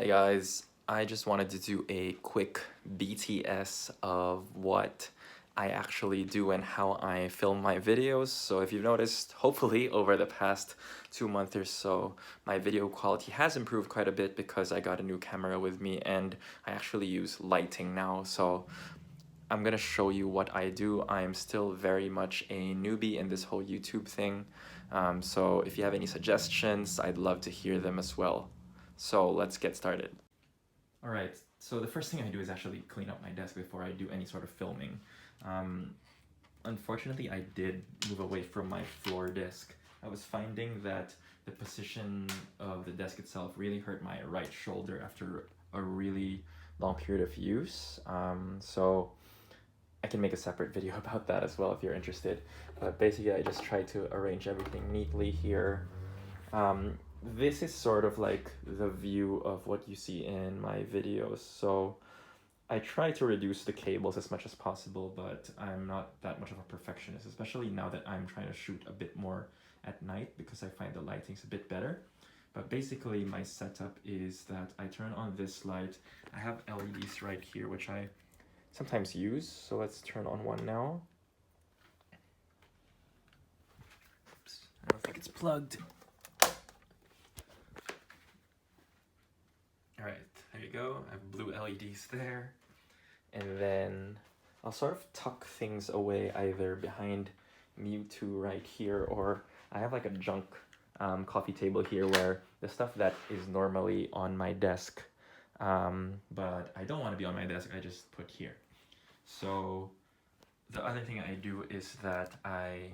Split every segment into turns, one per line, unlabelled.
Hey guys, I just wanted to do a quick BTS of what I actually do and how I film my videos. So if you've noticed, hopefully over the past 2 months or so, my video quality has improved quite a bit because I got a new camera with me and I actually use lighting now. So I'm gonna show you what I do. I'm still very much a newbie in this whole YouTube thing. So if you have any suggestions, I'd love to hear them as well. So let's get started. Alright, so the first thing I do is actually clean up my desk before I do any sort of filming. Unfortunately, I did move away from my floor desk. I was finding that the position of the desk itself really hurt my right shoulder after a really long period of use. So I can make a separate video about that as well if you're interested. But basically, I just try to arrange everything neatly here. This is sort of like the view of what you see in my videos. So I try to reduce the cables as much as possible, but I'm not that much of a perfectionist, especially now that I'm trying to shoot a bit more at night because I find the lighting's a bit better. But basically my setup is that I turn on this light. I have LEDs right here, which I sometimes use. So let's turn on one now. Oops, I don't think it's plugged. Alright, there you go. I have blue LEDs there. And then I'll sort of tuck things away either behind Mewtwo right here, or I have like a junk coffee table here where the stuff that is normally on my desk, but I don't want to be on my desk, I just put here. So the other thing I do is that I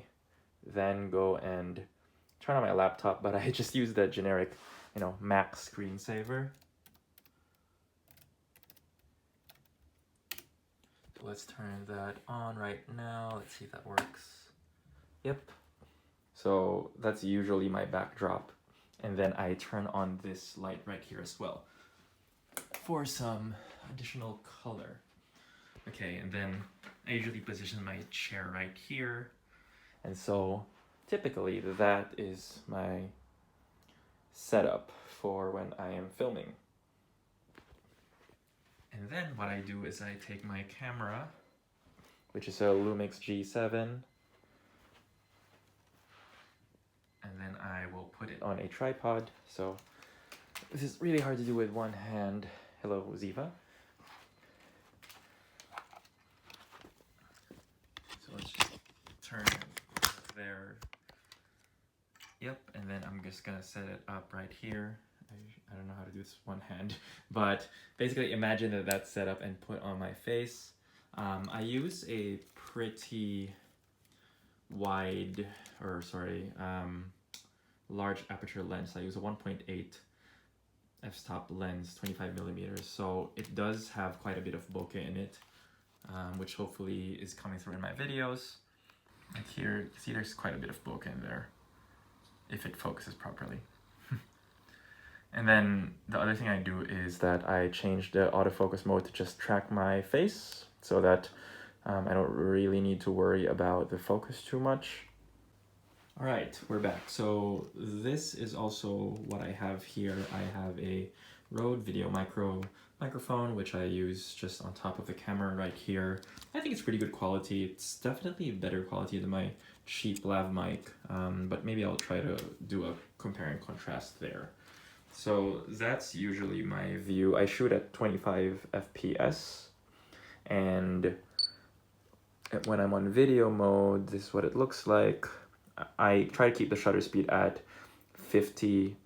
then go and turn on my laptop, but I just use the generic, Mac screensaver. Let's turn that on right now. Let's see if that works. Yep. So that's usually my backdrop. And then I turn on this light right here as well for some additional color. Okay, and then I usually position my chair right here. And so typically that is my setup for when I am filming. And then what I do is I take my camera, which is a Lumix G7, and then I will put it on a tripod. So this is really hard to do with one hand. Hello, Ziva. So let's just turn it there. Yep, and then I'm just gonna set it up right here. I don't know how to do this with one hand, but basically imagine that that's set up and put on my face. I use a pretty large aperture lens. I use a 1.8 f-stop lens, 25 millimeters. So it does have quite a bit of bokeh in it, which hopefully is coming through in my videos. Like here, see there's quite a bit of bokeh in there, if it focuses properly. And then the other thing I do is that I change the autofocus mode to just track my face so that I don't really need to worry about the focus too much. All right, we're back. So this is also what I have here. I have a Rode Video microphone, which I use just on top of the camera right here. I think it's pretty good quality. It's definitely better quality than my cheap lav mic, but maybe I'll try to do a compare and contrast there. So that's usually my view. I shoot at 25 FPS, and when I'm on video mode, this is what it looks like. I try to keep the shutter speed at 50.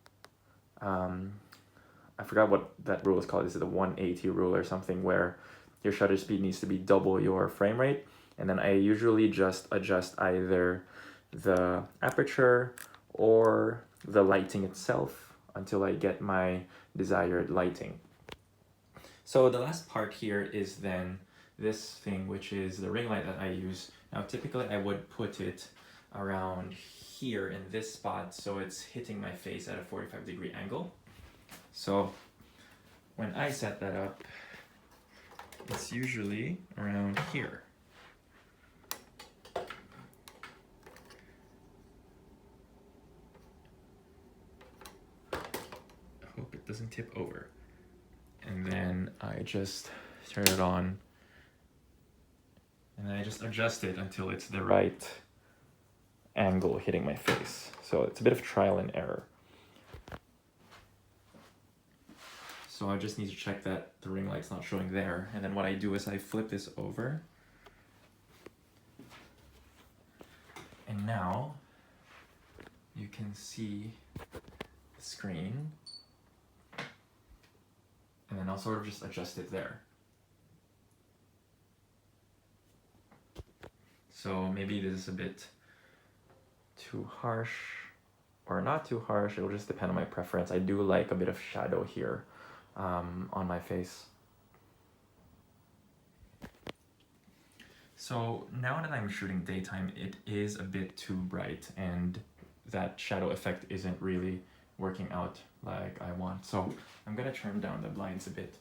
I forgot what that rule is called. Is it the 180 rule or something, where your shutter speed needs to be double your frame rate? And then I usually just adjust either the aperture or the lighting itself until I get my desired lighting. So the last part here is then this thing, which is the ring light that I use. Now typically I would put it around here in this spot so it's hitting my face at a 45-degree angle. So when I set that up, it's usually around here. Hope it doesn't tip over. and then I just turn it on, and I just adjust it until it's the right angle hitting my face. So it's a bit of trial and error. So I just need to check that the ring light's not showing there, and then what I do is I flip this over, and now you can see the screen, and then I'll sort of just adjust it there. So maybe this is a bit too harsh or not too harsh. It'll just depend on my preference. I do like a bit of shadow here on my face. So now that I'm shooting daytime, it is a bit too bright, and that shadow effect isn't really working out like I want. So I'm gonna turn down the blinds a bit.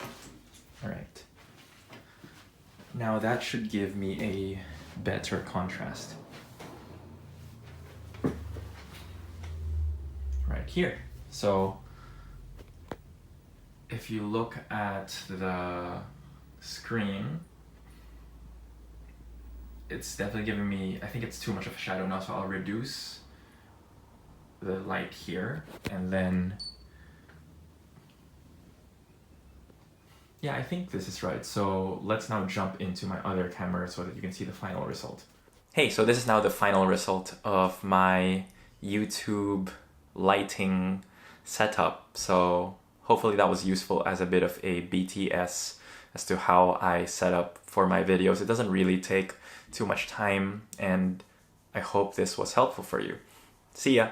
All right. Now that should give me a better contrast. Right here. So if you look at the screen, it's definitely giving me, I think it's too much of a shadow now, so I'll reduce the light here, and then, yeah, I think this is right. So let's now jump into my other camera so that you can see the final result. Hey, so this is now the final result of my YouTube lighting setup. So hopefully that was useful as a bit of a BTS as to how I set up for my videos. It doesn't really take too much time, and I hope this was helpful for you. See ya!